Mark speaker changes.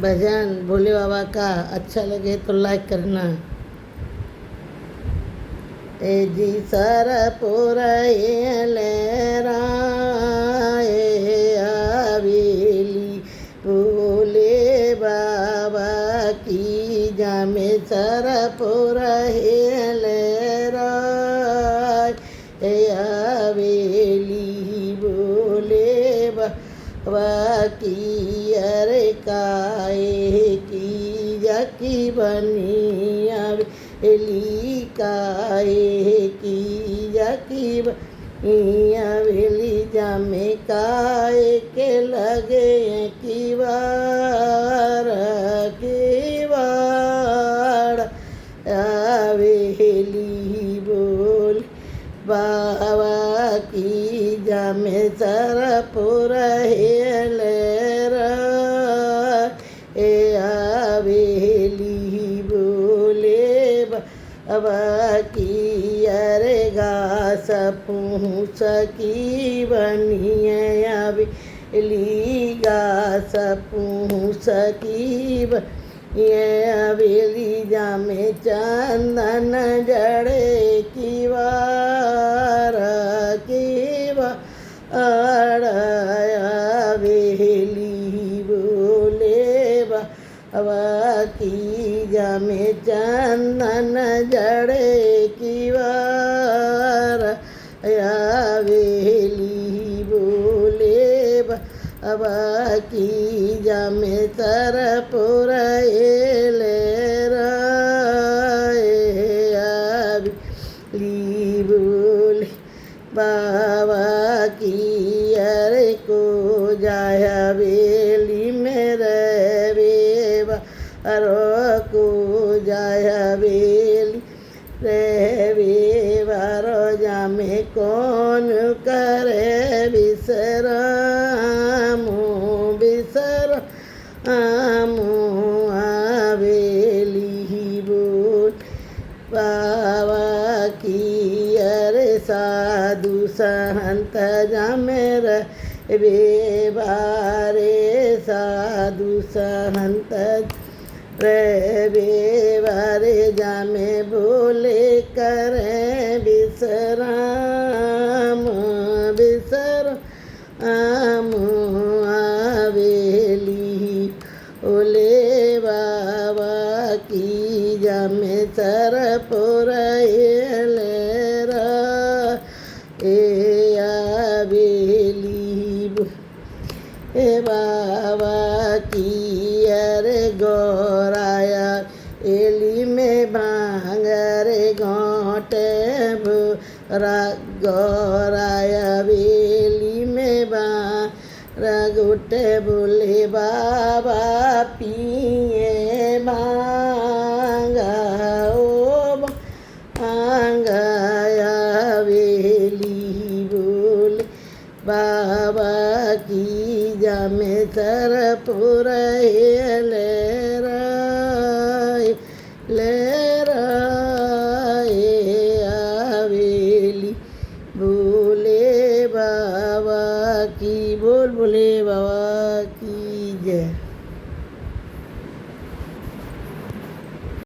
Speaker 1: भजन भोले बाबा का अच्छा लगे तो लाइक करना। ए जी सरपुरा लेरा आवेली भोले बाबा की जामे सरपुरा लेरा आवेली भोले बाबा की अरे काए की जाकी बनी आवेली काए की जाकी बनी आवेली जामे काए के लगे की वार आवेली बोल बाबा की जामे सरपुरा लेरा आवेली बोले बाबा की अरे घास पूछ की बनिए आवेली घास पूछ की ये आवेली जामे चंदन जड़े की वार आवेली बोले बाबा की जामे चंदन जड़े की वार आवेली बोले बाबा की जामे सरपुरा लेरा आवेली बोले बाबा की अरे को जाया बेली मेरे बेबा अरो को जाया बेली रे बेबारो जामे कौन करे बिसरामो आवेली बोल बाबा की अरे साधु संत जामे बेबारे साधु संत रे बेबारे जामे बोले करे बिसराम आवेली ओले बाबा की जामे सरपुरा लेरा आवेली ए बाबा की अरे गौराया एली में भांगरे घोटे गौराया बेली में गोटे बोले बाबा पिए भांगा ओ भांगा आवेली बोले बाबा की जामे सरपुरा